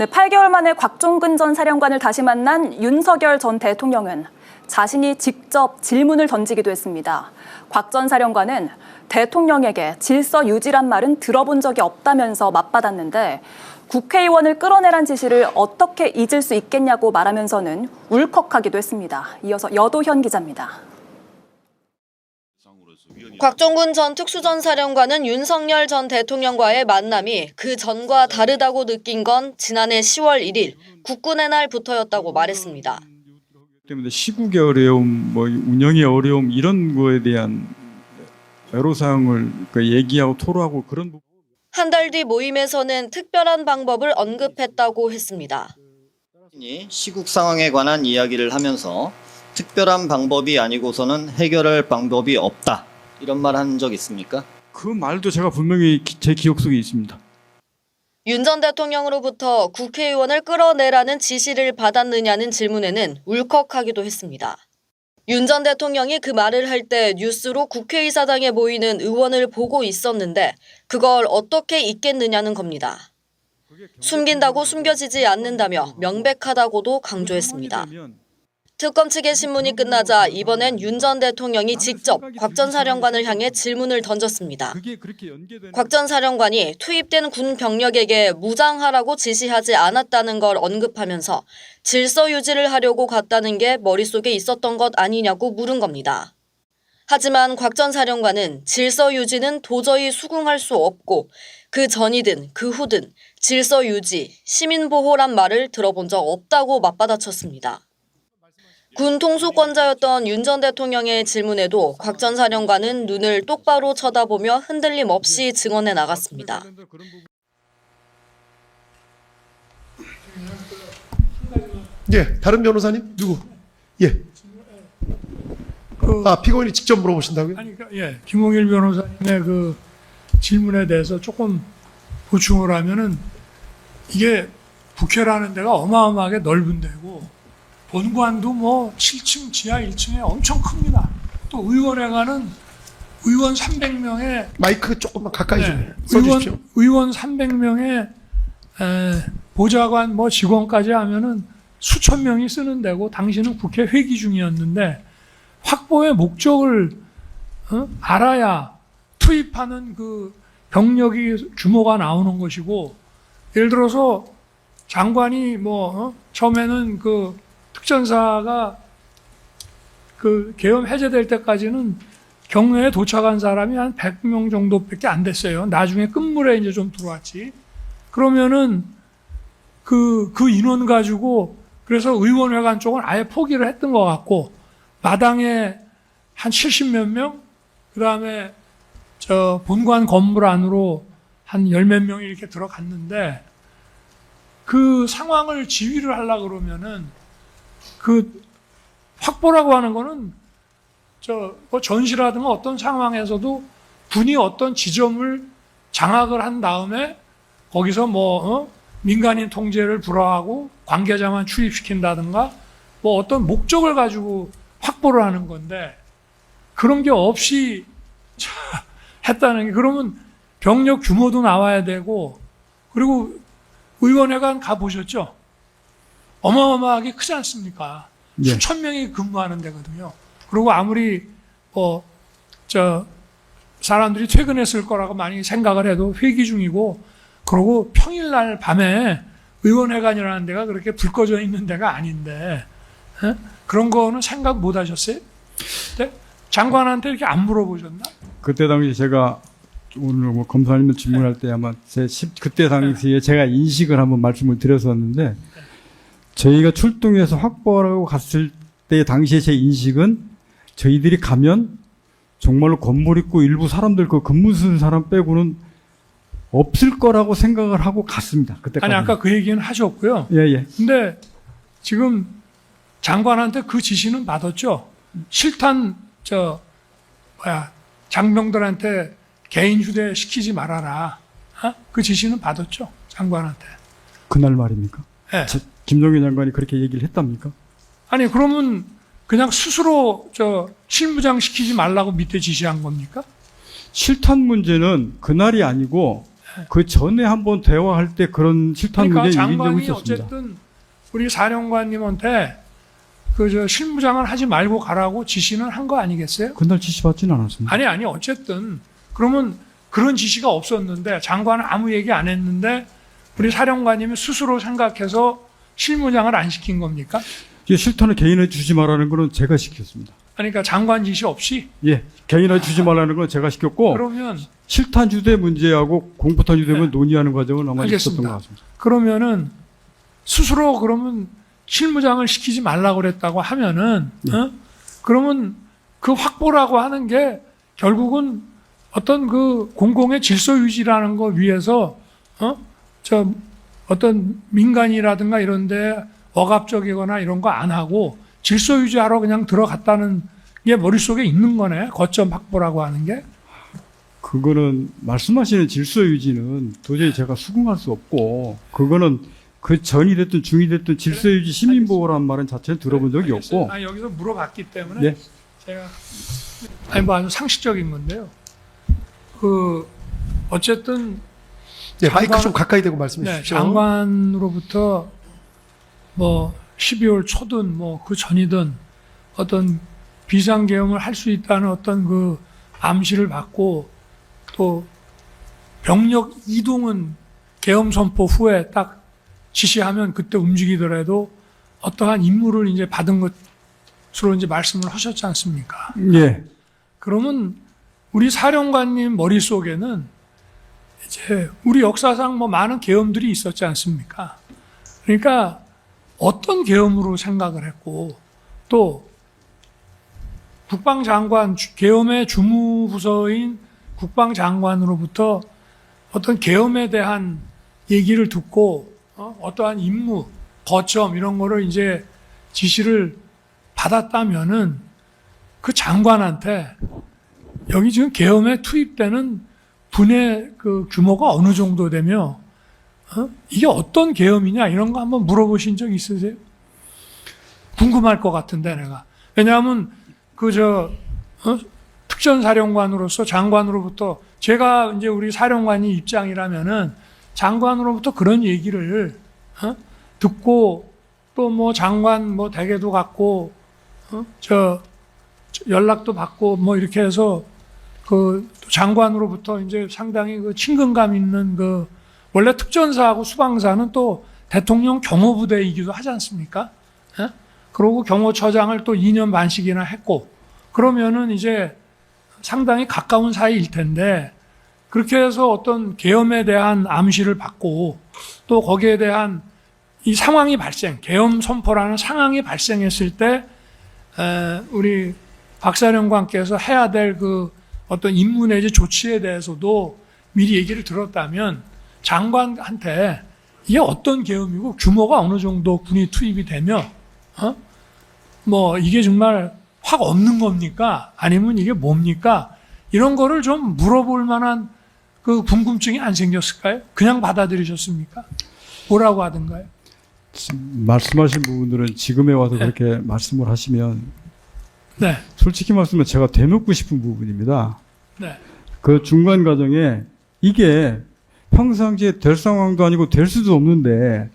네, 8개월 만에 곽종근 전 사령관을 다시 만난 윤석열 전 대통령은 자신이 직접 질문을 던지기도 했습니다. 곽 전 사령관은 대통령에게 질서 유지란 말은 들어본 적이 없다면서 맞받았는데 국회의원을 끌어내란 지시를 어떻게 잊을 수 있겠냐고 말하면서는 울컥하기도 했습니다. 이어서 여도현 기자입니다. 곽종근 전 특수전사령관은 윤석열 전 대통령과의 만남이 그 전과 다르다고 느낀 건 지난해 10월 1일 국군의 날부터였다고 말했습니다. 때문에 시국의 어려움, 운영의 어려움 이런 거에 대한 여러 사항을 얘기하고 토로하고 그런 부분. 한 달 뒤 모임에서는 특별한 방법을 언급했다고 했습니다. 시국 상황에 관한 이야기를 하면서 특별한 방법이 아니고서는 해결할 방법이 없다. 이런 말 한 적 있습니까? 그 말도 제가 분명히 제 기억 속에 있습니다. 윤 전 대통령으로부터 국회의원을 끌어내라는 지시를 받았느냐는 질문에는 울컥하기도 했습니다. 윤 전 대통령이 그 말을 할 때 뉴스로 국회의사당에 모이는 의원을 보고 있었는데 그걸 어떻게 잊겠느냐는 겁니다. 숨긴다고 숨겨지지 않는다며 명백하다고도 강조했습니다. 특검 측의 신문이 끝나자 이번엔 윤 전 대통령이 직접 곽 전 사령관을 향해 질문을 던졌습니다. 곽 전 사령관이 투입된 군 병력에게 무장하라고 지시하지 않았다는 걸 언급하면서 질서 유지를 하려고 갔다는 게 머릿속에 있었던 것 아니냐고 물은 겁니다. 하지만 곽 전 사령관은 질서 유지는 도저히 수긍할 수 없고 그 전이든 그 후든 질서 유지, 시민 보호란 말을 들어본 적 없다고 맞받아쳤습니다. 군 통수권자였던 윤 전 대통령의 질문에도 곽 전 사령관은 눈을 똑바로 쳐다보며 흔들림 없이 증언해 나갔습니다. 예, 다른 변호사님 누구? 예. 피고인이 직접 물어보신다고요? 아니, 김홍일 변호사님의 그 질문에 대해서 조금 보충을 하면은 이게 국회라는 데가 어마어마하게 넓은 데고 본관도 7층 지하 1층에 엄청 큽니다. 또 의원회관은 의원 300명에 마이크 조금만 가까이 좀 써주십시오. 의원 300명에 보좌관 직원까지 하면은 수천 명이 쓰는 데고 당시는 국회 회기 중이었는데 확보의 목적을 알아야 투입하는 그 병력이 규모가 나오는 것이고 예를 들어서 장관이 처음에는 그 특전사가 그 계엄 해제될 때까지는 경로에 도착한 사람이 한 100명 정도밖에 안 됐어요. 나중에 끝물에 이제 좀 들어왔지. 그러면은 그 인원 가지고 그래서 의원회관 쪽은 아예 포기를 했던 것 같고 마당에 한 70몇 명, 그 다음에 본관 건물 안으로 한 10몇 명이 이렇게 들어갔는데 그 상황을 지휘를 하려고 그러면은 그 확보라고 하는 거는 전시라든가 어떤 상황에서도 군이 어떤 지점을 장악을 한 다음에 거기서 민간인 통제를 불허하고 관계자만 출입시킨다든가 어떤 목적을 가지고 확보를 하는 건데 그런 게 없이 했다는 게 그러면 병력 규모도 나와야 되고 그리고 의원회관 가보셨죠? 어마어마하게 크지 않습니까? 예. 수천 명이 근무하는 데거든요. 그리고 아무리 사람들이 퇴근했을 거라고 많이 생각을 해도 회기 중이고 그리고 평일날 밤에 의원회관이라는 데가 그렇게 불 꺼져 있는 데가 아닌데 그런 거는 생각 못 하셨어요? 네? 장관한테 이렇게 안 물어보셨나? 그때 당시 제가 오늘 검사님 질문할 때 아마 그때 당시에 제가 인식을 한번 말씀을 드렸었는데 저희가 출동해서 확보하라고 갔을 때 당시에 제 인식은 저희들이 가면 정말로 건물 있고 일부 사람들 그 근무 쓰는 사람 빼고는 없을 거라고 생각을 하고 갔습니다. 그때까지. 아니 아까 그 얘기는 하셨고요. 예. 근데 지금 장관한테 그 지시는 받았죠. 실탄 장병들한테 개인 휴대 시키지 말아라. 그 지시는 받았죠. 장관한테. 그날 말입니까? 네. 김종인 장관이 그렇게 얘기를 했답니까? 아니 그러면 그냥 스스로 실무장 시키지 말라고 밑에 지시한 겁니까? 실탄 문제는 그날이 아니고 그 전에 한번 대화할 때 그런 실탄 그러니까 문제 이긴 적이 장관이 있었습니다. 어쨌든 우리 사령관님한테 그 실무장을 하지 말고 가라고 지시는 한 거 아니겠어요? 그날 지시 받지는 않았습니다. 아니 어쨌든 그러면 그런 지시가 없었는데 장관은 아무 얘기 안 했는데 우리 사령관님이 스스로 생각해서 실무장을 안 시킨 겁니까? 이게 실탄을 개인에 주지 말라는 거는 제가 시켰습니다. 그러니까 장관 지시 없이 예, 개인에 주지 말라는 건 제가 시켰고 그러면 실탄 주대 문제하고 공포탄 주대만 네. 논의하는 과정은 아마 있었던 알겠습니다. 것 같습니다. 그러면은 스스로 그러면 실무장을 시키지 말라고 그랬다고 하면은 그러면 그 확보라고 하는 게 결국은 어떤 그 공공의 질서 유지라는 거 위해서 어떤 민간이라든가 이런데 억압적이거나 이런 거 안 하고 질서 유지하러 그냥 들어갔다는 게 머릿속에 있는 거네. 거점 확보라고 하는 게. 그거는 말씀하시는 질서 유지는 도저히 제가 수긍할 수 없고 그거는 그 전이 됐든 중이 됐든 질서 유지 시민 보호라는 말은 자체는 들어본 적이 없고 아니, 여기서 물어봤기 때문에 네. 제가 뭐 아주 상식적인 건데요. 그 어쨌든 네, 마이크 장관- 좀 가까이 대고 말씀해 네, 주십시오. 장관으로부터 뭐 12월 초든 뭐 그 전이든 어떤 비상계엄을 할 수 있다는 어떤 그 암시를 받고 또 병력 이동은 계엄 선포 후에 딱 지시하면 그때 움직이더라도 어떠한 임무를 이제 받은 것으로 이제 말씀을 하셨지 않습니까? 예. 그러면 우리 사령관님 머릿속에는 이제 우리 역사상 뭐 많은 계엄들이 있었지 않습니까? 그러니까 어떤 계엄으로 생각을 했고 또 국방장관, 계엄의 주무부서인 국방장관으로부터 어떤 계엄에 대한 얘기를 듣고 어떠한 임무, 거점 이런 거를 이제 지시를 받았다면은 그 장관한테 여기 지금 계엄에 투입되는 분의 그 규모가 어느 정도 되며 이게 어떤 계엄이냐 이런 거 한번 물어보신 적 있으세요? 궁금할 것 같은데 내가. 왜냐하면 특전사령관으로서 장관으로부터 제가 이제 우리 사령관이 입장이라면은 장관으로부터 그런 얘기를 듣고 또 뭐 장관 뭐 대계도 갖고 연락도 받고 뭐 이렇게 해서 그 장관으로부터 이제 상당히 그 친근감 있는 그 원래 특전사하고 수방사는 또 대통령 경호부대이기도 하지 않습니까? 그러고 경호처장을 또 2년 반씩이나 했고 그러면은 이제 상당히 가까운 사이일 텐데 그렇게 해서 어떤 계엄에 대한 암시를 받고 또 거기에 대한 이 상황이 계엄 선포라는 상황이 발생했을 때 우리 박사령관께서 해야 될 그 어떤 임무 내지 조치에 대해서도 미리 얘기를 들었다면 장관한테 이게 어떤 계엄이고 규모가 어느 정도 군이 투입이 되며 뭐 이게 정말 확 없는 겁니까? 아니면 이게 뭡니까? 이런 거를 좀 물어볼 만한 그 궁금증이 안 생겼을까요? 그냥 받아들이셨습니까? 뭐라고 하던가요? 말씀하신 부분들은 지금에 와서 네. 그렇게 말씀을 하시면 네, 솔직히 말씀하면 제가 되묻고 싶은 부분입니다. 네, 그 중간 과정에 이게 평상시에 될 상황도 아니고 될 수도 없는데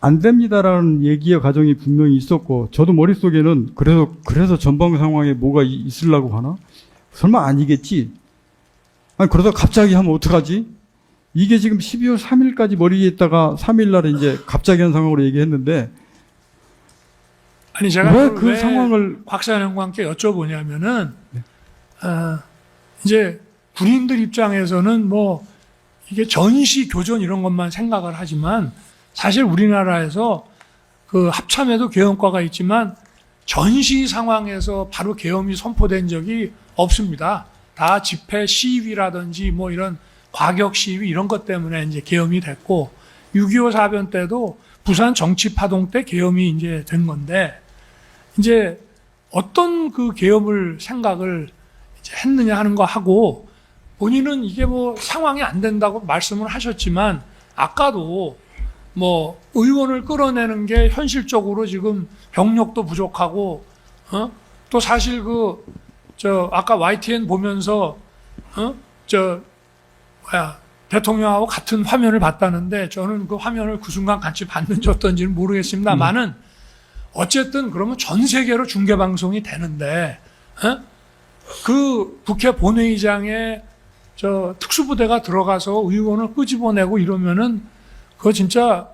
안 됩니다라는 얘기의 과정이 분명히 있었고 저도 머릿속에는 그래서 전방 상황에 뭐가 있으려고 하나? 설마 아니겠지? 아니 그러다 갑자기 하면 어떡하지? 이게 지금 12월 3일까지 머리에 있다가 3일 날에 이제 갑자기 한 상황으로 얘기했는데 아니 제가 왜 그 상황을 박사령관께 여쭤보냐면은 이제 군인들 입장에서는 뭐 이게 전시 교전 이런 것만 생각을 하지만 사실 우리나라에서 그 합참에도 계엄과가 있지만 전시 상황에서 바로 계엄이 선포된 적이 없습니다. 다 집회 시위라든지 뭐 이런 과격 시위 이런 것 때문에 이제 계엄이 됐고 6.25 사변 때도 부산 정치파동 때 계엄이 이제 된 건데 이제 어떤 그 계엄을 생각을 이제 했느냐 하는 거 하고 본인은 이게 뭐 상황이 안 된다고 말씀을 하셨지만 아까도 뭐 의원을 끌어내는 게 현실적으로 지금 병력도 부족하고 또 사실 아까 YTN 보면서 대통령하고 같은 화면을 봤다는데 저는 그 화면을 그 순간 같이 봤는지 어떤지는 모르겠습니다만은 어쨌든 그러면 전 세계로 중계 방송이 되는데 그 국회 본회의장에 저 특수부대가 들어가서 의원을 끄집어내고 이러면은 그거 진짜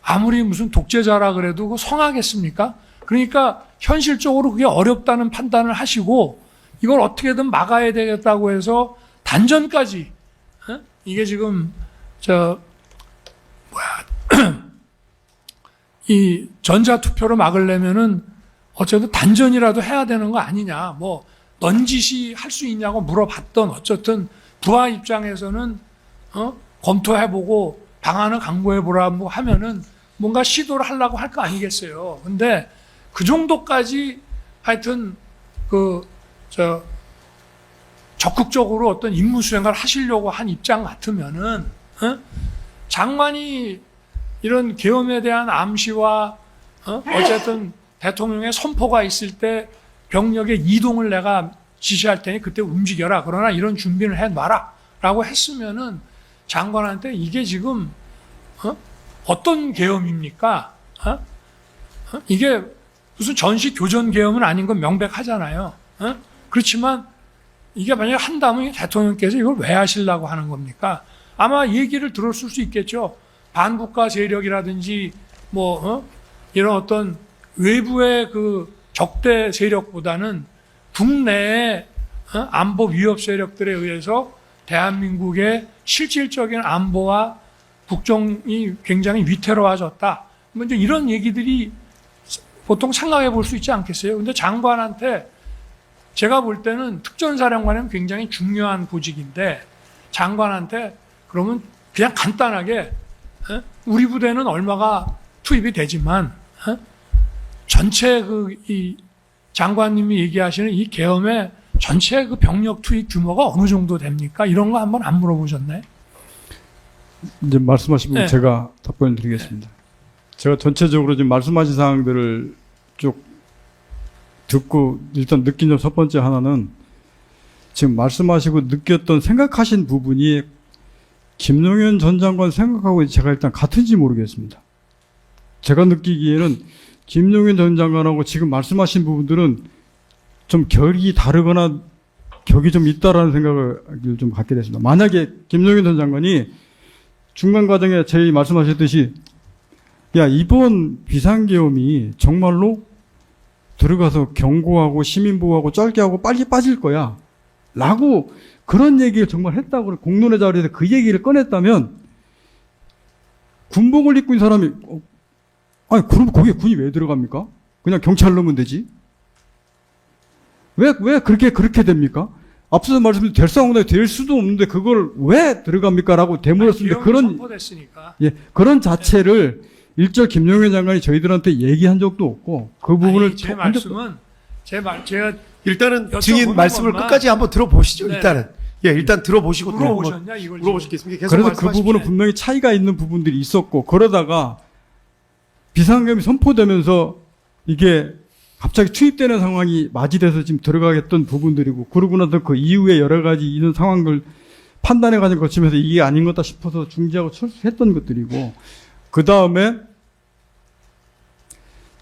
아무리 무슨 독재자라 그래도 그거 성하겠습니까? 그러니까 현실적으로 그게 어렵다는 판단을 하시고 이걸 어떻게든 막아야 되겠다고 해서 단전까지 이게 지금 이 전자투표로 막으려면은 어쨌든 단전이라도 해야 되는 거 아니냐. 뭐 넌지시 할 수 있냐고 물어봤던 어쨌든 부하 입장에서는 검토해보고 방안을 강구해보라고 하면은 뭔가 시도를 하려고 할 거 아니겠어요. 근데 그 정도까지 하여튼 적극적으로 어떤 임무 수행을 하시려고 한 입장 같으면은 장관이 이런 계엄에 대한 암시와 어쨌든 대통령의 선포가 있을 때 병력의 이동을 내가 지시할 테니 그때 움직여라. 그러나 이런 준비를 해놔라. 라고 했으면은 장관한테 이게 지금 어떤 계엄입니까? 이게 무슨 전시 교전 계엄은 아닌 건 명백하잖아요. 그렇지만 이게 만약에 한다면 대통령께서 이걸 왜 하시려고 하는 겁니까? 아마 얘기를 들었을 수 있겠죠. 반국가 세력이라든지 이런 어떤 외부의 그 적대 세력보다는 국내의 안보 위협 세력들에 의해서 대한민국의 실질적인 안보와 국정이 굉장히 위태로워졌다. 이제 이런 얘기들이 보통 생각해 볼 수 있지 않겠어요? 근데 장관한테 제가 볼 때는 특전사령관은 굉장히 중요한 보직인데 장관한테 그러면 그냥 간단하게 우리 부대는 얼마가 투입이 되지만 전체 이 장관님이 얘기하시는 이 계엄의 전체 그 병력 투입 규모가 어느 정도 됩니까? 이런 거 한번 안 물어보셨나요? 이제 말씀하신 분 네. 제가 답변을 드리겠습니다. 제가 전체적으로 지금 말씀하신 사항들을 쭉 듣고 일단 느낀 점 첫 번째 하나는 지금 말씀하시고 느꼈던 생각하신 부분이 김용현 전 장관 생각하고 제가 일단 같은지 모르겠습니다. 제가 느끼기에는 김용현 전 장관하고 지금 말씀하신 부분들은 좀 결이 다르거나 격이 좀 있다라는 생각을 좀 갖게 됐습니다. 만약에 김용현 전 장관이 중간 과정에 제일 말씀하셨듯이 야 이번 비상계엄이 정말로 들어가서 경고하고 시민보호하고 짧게 하고 빨리 빠질 거야 라고 그런 얘기를 정말 했다고 공론의 자리에서 그 얘기를 꺼냈다면 군복을 입고 있는 사람이 아니 그럼 거기에 군이 왜 들어갑니까? 그냥 경찰 넣으면 되지. 왜 그렇게 됩니까? 앞서서 말씀드린 될상황이 될 수도 없는데 그걸 왜 들어갑니까? 라고 되물었는데 그런 자체를 일절 김용현 장관이 저희들한테 얘기한 적도 없고 그 부분을 제 말씀은 제가 일단은 여쭤보는 증인 말씀을 것만. 끝까지 한번 들어보시죠. 네. 일단은 일단 들어보시고 또 한번 물어보셨냐 이걸 물어보시겠습니까? 계속 그래서 그 말씀하십시오. 부분은 분명히 차이가 있는 부분들이 있었고 그러다가 비상계엄이 선포되면서 이게 갑자기 투입되는 상황이 맞이돼서 지금 들어가겠던 부분들이고 그러고 나서 그 이후에 여러 가지 이런 상황을 판단해가지고 거치면서 이게 아닌 거다 싶어서 중지하고 철수했던 것들이고 그 다음에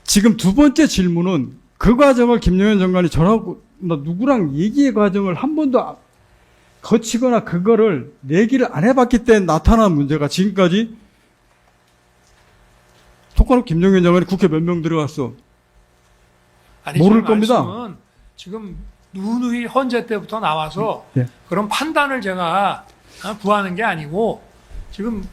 지금 두 번째 질문은 그 과정을 김용현 장관이 저하고 누구랑 얘기의 과정을 한 번도 거치거나 그거를 얘기를 안 해봤기 때문에 나타난 문제가 지금까지 똑바로 김용현 장관이 국회 몇 명 들어갔어. 아니, 모를 제 겁니다. 말씀은 지금 누누이 헌재 때부터 나와서 예. 그런 판단을 제가 구하는 게 아니고 지금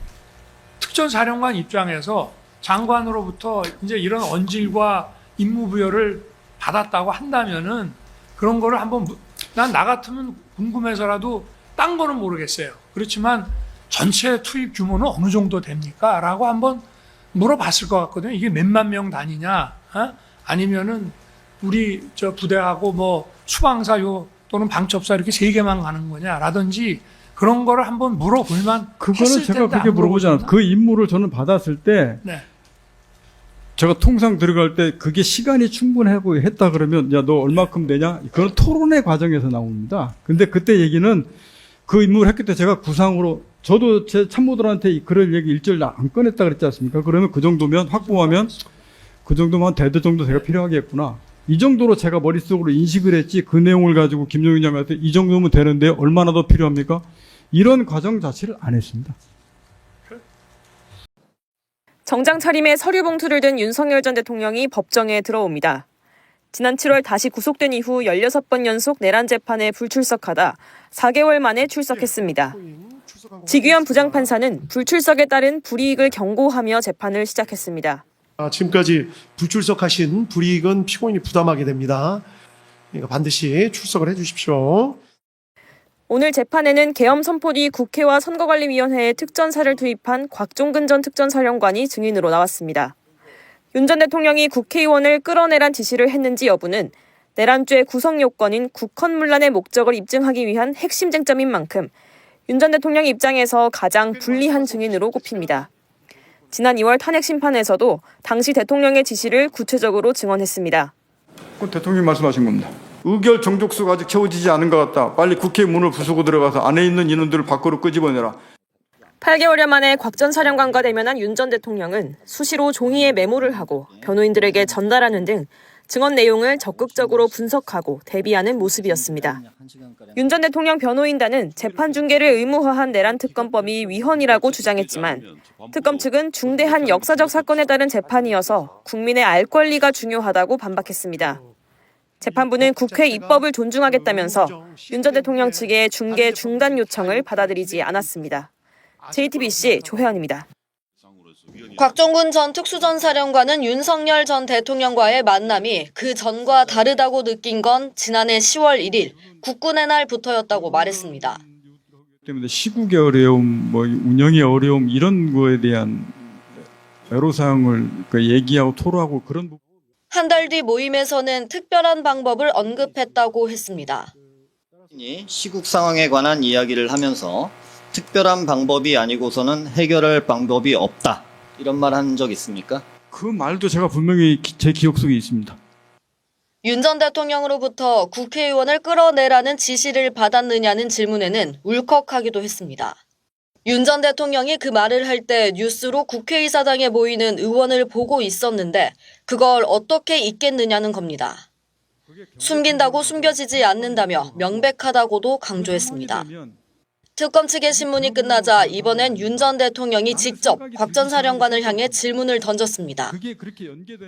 특전사령관 입장에서 장관으로부터 이제 이런 언질과 임무부여를 받았다고 한다면은 그런 거를 한번 난 나 같으면 궁금해서라도 딴 거는 모르겠어요. 그렇지만 전체 투입 규모는 어느 정도 됩니까? 라고 한번 물어봤을 것 같거든요. 이게 몇만 명 단위냐? 아니면은 우리 저 부대하고 뭐 수방사 또는 방첩사 이렇게 3개만 가는 거냐라든지 그런 거를 한번 물어볼만 그거는 했을 제가 텐데 그렇게 안 물어보지 않았어요. 물어보셨나? 그 임무를 저는 받았을 때 네. 제가 통상 들어갈 때 그게 시간이 충분하고 했다 그러면 야 너 얼마큼 되냐? 그건 토론의 과정에서 나옵니다. 근데 그때 얘기는 그 임무를 했기 때문에 제가 구상으로 저도 제 참모들한테 그럴 얘기 일절 안 꺼냈다 그랬지 않습니까? 그러면 그 정도면 확보하면 그 정도면 한 대대 정도 제가 필요하겠구나. 이 정도로 제가 머릿속으로 인식을 했지 그 내용을 가지고 김종인 장관한테 이 정도면 되는데 얼마나 더 필요합니까? 이런 과정 자체를 안 했습니다. 정장 차림에 서류 봉투를 든 윤석열 전 대통령이 법정에 들어옵니다. 지난 7월 다시 구속된 이후 16번 연속 내란 재판에 불출석하다 4개월 만에 출석했습니다. 지규현 부장판사는 불출석에 따른 불이익을 경고하며 재판을 시작했습니다. 지금까지 불출석하신 불이익은 피고인이 부담하게 됩니다. 그러니까 반드시 출석을 해주십시오. 오늘 재판에는 계엄 선포 뒤 국회와 선거관리위원회에 특전사를 투입한 곽종근 전 특전사령관이 증인으로 나왔습니다. 윤 전 대통령이 국회의원을 끌어내란 지시를 했는지 여부는 내란죄 구성 요건인 국헌문란의 목적을 입증하기 위한 핵심 쟁점인 만큼 윤 전 대통령 입장에서 가장 불리한 증인으로 꼽힙니다. 지난 2월 탄핵 심판에서도 당시 대통령의 지시를 구체적으로 증언했습니다. 그건 대통령이 말씀하신 겁니다. 의결 정족수가 아직 채워지지 않은 것 같다. 빨리 국회 문을 부수고 들어가서 안에 있는 인원들을 밖으로 끄집어내라. 8개월여 만에 곽 전 사령관과 대면한 윤 전 대통령은 수시로 종이에 메모를 하고 변호인들에게 전달하는 등 증언 내용을 적극적으로 분석하고 대비하는 모습이었습니다. 윤 전 대통령 변호인단은 재판 중계를 의무화한 내란 특검법이 위헌이라고 주장했지만 특검 측은 중대한 역사적 사건에 따른 재판이어서 국민의 알 권리가 중요하다고 반박했습니다. 재판부는 국회 입법을 존중하겠다면서 윤 전 대통령 측의 중계 중단 요청을 받아들이지 않았습니다. JTBC 조혜연입니다. 곽종근 전 특수전사령관은 윤석열 전 대통령과의 만남이 그 전과 다르다고 느낀 건 지난해 10월 1일 국군의 날부터였다고 말했습니다. 때문에 시국의 어려움, 운영의 어려움 이런 거에 대한 애로사항을 얘기하고 토로하고 그런 부분. 한 달 뒤 모임에서는 특별한 방법을 언급했다고 했습니다. 시국 상황에 관한 이야기를 하면서 특별한 방법이 아니고서는 해결할 방법이 없다. 이런 말 한 적 있습니까? 그 말도 제가 분명히 제 기억 속에 있습니다. 윤 전 대통령으로부터 국회의원을 끌어내라는 지시를 받았느냐는 질문에는 울컥하기도 했습니다. 윤 전 대통령이 그 말을 할 때 뉴스로 국회의사당에 모이는 의원을 보고 있었는데 그걸 어떻게 잊겠느냐는 겁니다. 숨긴다고 숨겨지지 않는다며 명백하다고도 강조했습니다. 특검 측의 신문이 끝나자 이번엔 윤 전 대통령이 직접 곽 전 사령관을 향해 질문을 던졌습니다.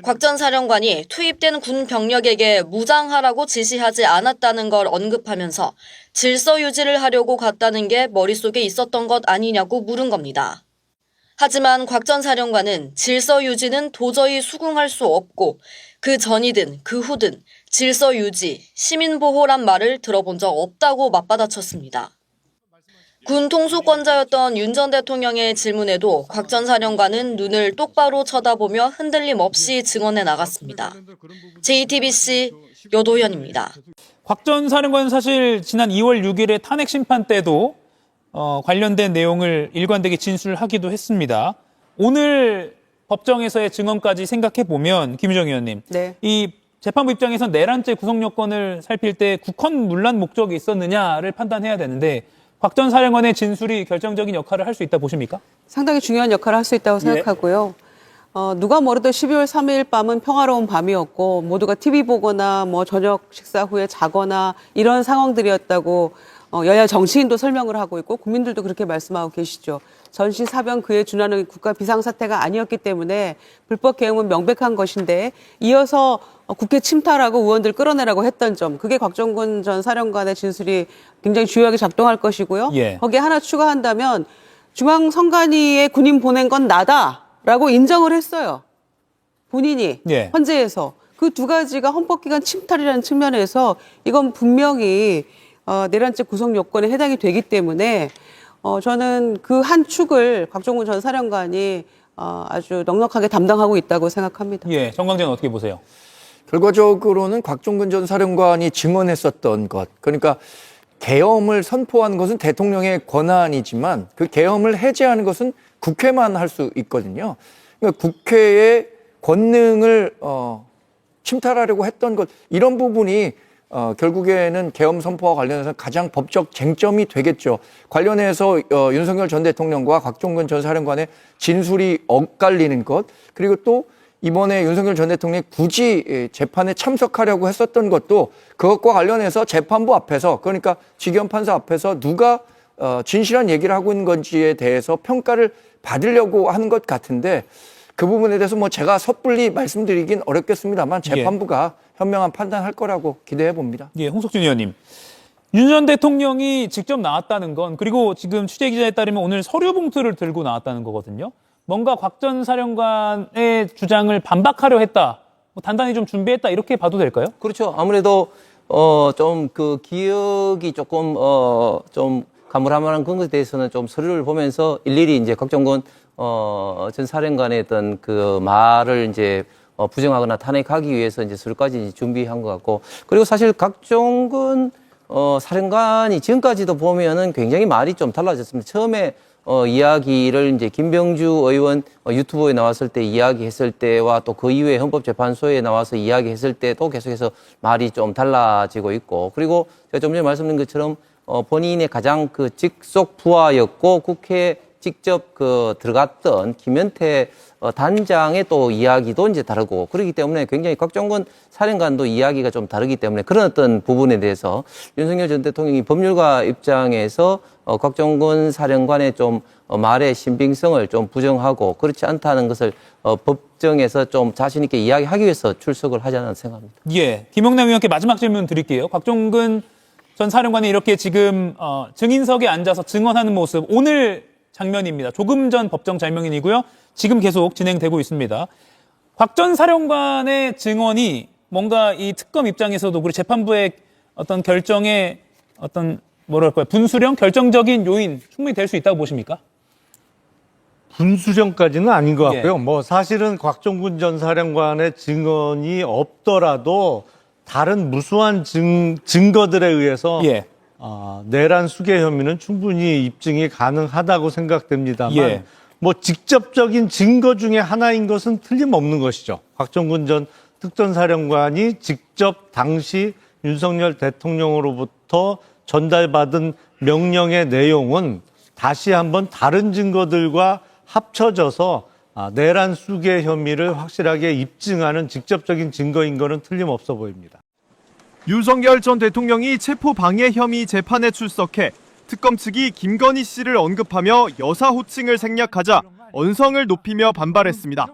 곽 전 사령관이 투입된 군 병력에게 무장하라고 지시하지 않았다는 걸 언급하면서 질서 유지를 하려고 갔다는 게 머릿속에 있었던 것 아니냐고 물은 겁니다. 하지만 곽 전 사령관은 질서 유지는 도저히 수긍할 수 없고 그 전이든 그 후든 질서 유지, 시민 보호란 말을 들어본 적 없다고 맞받아쳤습니다. 군 통수권자였던 윤 전 대통령의 질문에도 곽 전 사령관은 눈을 똑바로 쳐다보며 흔들림 없이 증언해 나갔습니다. JTBC 여도현입니다. 곽 전 사령관은 사실 지난 2월 6일에 탄핵 심판 때도 관련된 내용을 일관되게 진술하기도 했습니다. 오늘 법정에서의 증언까지 생각해 보면 김유정 의원님, 네. 이 재판부 입장에서 내란죄 구성 요건을 살필 때 국헌 문란 목적이 있었느냐를 판단해야 되는데 곽 전 사령관의 진술이 결정적인 역할을 할 수 있다 보십니까? 상당히 중요한 역할을 할 수 있다고 생각하고요. 누가 뭐래도 12월 3일 밤은 평화로운 밤이었고 모두가 TV 보거나 저녁 식사 후에 자거나 이런 상황들이었다고 여야 정치인도 설명을 하고 있고 국민들도 그렇게 말씀하고 계시죠. 전시사변 그에 준하는 국가 비상사태가 아니었기 때문에 불법 계엄은 명백한 것인데 이어서 국회 침탈하고 의원들 끌어내라고 했던 점, 그게 곽종근 전 사령관의 진술이 굉장히 주요하게 작동할 것이고요. 예. 거기에 하나 추가한다면 중앙선관위에 군인 보낸 건 나다라고 인정을 했어요. 본인이 예. 헌재에서. 그 두 가지가 헌법기관 침탈이라는 측면에서 이건 분명히 내란죄 구성 요건에 해당이 되기 때문에 저는 그 한 축을 곽종근 전 사령관이 아주 넉넉하게 담당하고 있다고 생각합니다. 예, 정광재는 어떻게 보세요? 결과적으로는 곽종근 전 사령관이 증언했었던 것, 그러니까 계엄을 선포하는 것은 대통령의 권한이지만 그 계엄을 해제하는 것은 국회만 할 수 있거든요. 그러니까 국회의 권능을 침탈하려고 했던 것, 이런 부분이 결국에는 계엄 선포와 관련해서 가장 법적 쟁점이 되겠죠. 관련해서 윤석열 전 대통령과 곽종근 전 사령관의 진술이 엇갈리는 것, 그리고 또 이번에 윤석열 전 대통령이 굳이 재판에 참석하려고 했었던 것도 그것과 관련해서 재판부 앞에서, 그러니까 지기현 판사 앞에서 누가 진실한 얘기를 하고 있는 건지에 대해서 평가를 받으려고 하는 것 같은데, 그 부분에 대해서 뭐 제가 섣불리 말씀드리긴 어렵겠습니다만 재판부가 현명한 판단할 거라고 기대해 봅니다. 예, 홍석준 의원님. 윤 전 대통령이 직접 나왔다는 건, 그리고 지금 취재 기자에 따르면 오늘 서류 봉투를 들고 나왔다는 거거든요. 뭔가 곽 전 사령관의 주장을 반박하려 했다, 뭐 단단히 좀 준비했다, 이렇게 봐도 될까요? 그렇죠. 아무래도 좀 그 기억이 조금 좀 가물가물한 그런 것에 대해서는 좀 서류를 보면서 일일이 이제 곽종근 전 사령관의 어떤 그 말을 이제 부정하거나 탄핵하기 위해서 이제 서류까지 준비한 것 같고, 그리고 사실 곽종근 사령관이 지금까지도 보면은 굉장히 말이 좀 달라졌습니다. 처음에 이야기를 이제 김병주 의원 유튜브에 나왔을 때 이야기했을 때와 또 그 이후에 헌법재판소에 나와서 이야기했을 때도 계속해서 말이 좀 달라지고 있고, 그리고 제가 좀 전에 말씀드린 것처럼 본인의 가장 그 직속 부하였고 국회에 직접 그 들어갔던 김현태 단장의 또 이야기도 이제 다르고, 그렇기 때문에 굉장히 곽종근 사령관도 이야기가 좀 다르기 때문에 그런 어떤 부분에 대해서 윤석열 전 대통령이 법률가 입장에서 곽종근 사령관의 좀 말의 신빙성을 좀 부정하고 그렇지 않다는 것을 법정에서 좀 자신 있게 이야기하기 위해서 출석을 하지 않았나 생각합니다. 예, 김영남 의원께 마지막 질문 드릴게요. 곽종근 전 사령관이 이렇게 지금 증인석에 앉아서 증언하는 모습, 오늘 장면입니다. 조금 전 법정 장면이고요. 지금 계속 진행되고 있습니다. 곽 전 사령관의 증언이 뭔가 이 특검 입장에서도 그리고 재판부의 어떤 결정에 어떤 뭐랄까요, 분수령 결정적인 요인 충분히 될 수 있다고 보십니까? 분수령까지는 아닌 것 같고요. 예. 뭐 사실은 곽종근 전 사령관의 증언이 없더라도 다른 무수한 증거들에 의해서 예. 내란 수괴 혐의는 충분히 입증이 가능하다고 생각됩니다만 예. 뭐 직접적인 증거 중에 하나인 것은 틀림없는 것이죠. 곽종근 전 특전사령관이 직접 당시 윤석열 대통령으로부터 전달받은 명령의 내용은 다시 한번 다른 증거들과 합쳐져서 내란 수괴 혐의를 확실하게 입증하는 직접적인 증거인 것은 틀림없어 보입니다. 윤석열 전 대통령이 체포방해 혐의 재판에 출석해 특검 측이 김건희 씨를 언급하며 여사 호칭을 생략하자 언성을 높이며 반발했습니다.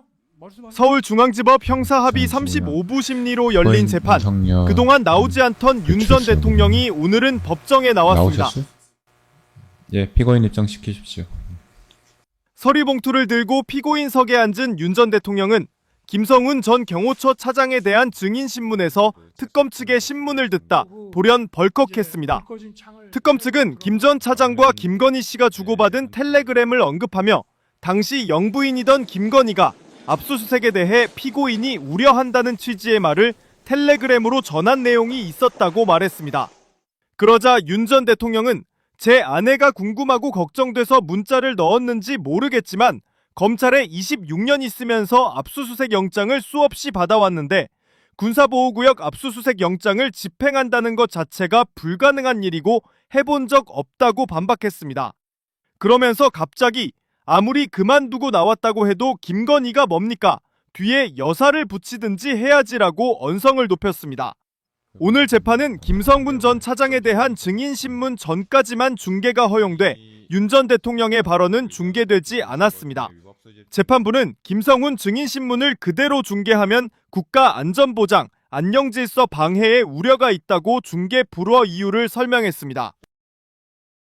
서울중앙지법 형사합의 35부 심리로 열린 재판. 그동안 나오지 않던 윤 전 대통령이 오늘은 법정에 나왔습니다. 나오셨어요? 예, 피고인 입장시키십시오. 서리봉투를 들고 피고인석에 앉은 윤 전 대통령은 김성훈 전 경호처 차장에 대한 증인신문에서 특검 측의 신문을 듣다 돌연 벌컥했습니다. 특검 측은 김 전 차장과 김건희 씨가 주고받은 텔레그램을 언급하며 당시 영부인이던 김건희가 압수수색에 대해 피고인이 우려한다는 취지의 말을 텔레그램으로 전한 내용이 있었다고 말했습니다. 그러자 윤 전 대통령은 제 아내가 궁금하고 걱정돼서 문자를 넣었는지 모르겠지만 검찰에 26년 있으면서 압수수색 영장을 수없이 받아왔는데 군사보호구역 압수수색 영장을 집행한다는 것 자체가 불가능한 일이고 해본 적 없다고 반박했습니다. 그러면서 갑자기 아무리 그만두고 나왔다고 해도 김건희가 뭡니까? 뒤에 여사를 붙이든지 해야지라고 언성을 높였습니다. 오늘 재판은 김성훈 전 차장에 대한 증인신문 전까지만 중계가 허용돼 윤 전 대통령의 발언은 중계되지 않았습니다. 재판부는 김성훈 증인신문을 그대로 중계하면 국가안전보장, 안녕질서 방해에 우려가 있다고 중계 불허 이유를 설명했습니다.